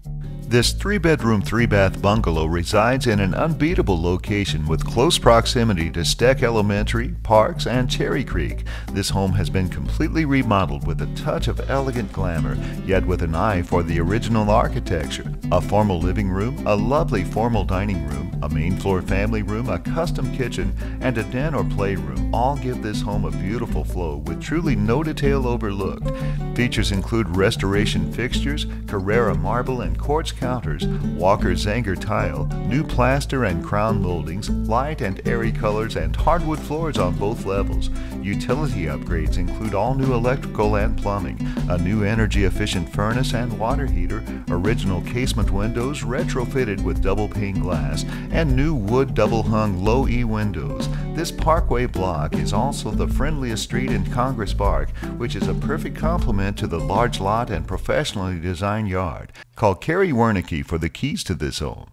This 3-bedroom, 3-bath bungalow resides in an unbeatable location with close proximity to Steck Elementary, parks, and Cherry Creek. This home has been completely remodeled with a touch of elegant glamour, yet with an eye for the original architecture. A formal living room, a lovely formal dining room, a main floor family room, a custom kitchen, and a den or playroom all give this home a beautiful flow with truly no detail overlooked. Features include restoration fixtures, Carrara marble and quartz counters, Walker Zanger tile, new plaster and crown moldings, light and airy colors, and hardwood floors on both levels. Utility upgrades include all new electrical and plumbing, a new energy-efficient furnace and water heater, original casement windows retrofitted with double pane glass, and new wood double-hung low-E windows. This Parkway block is also the friendliest street in Congress Park, which is a perfect complement to the large lot and professionally designed yard. Call Carrie Wernicke for the keys to this home.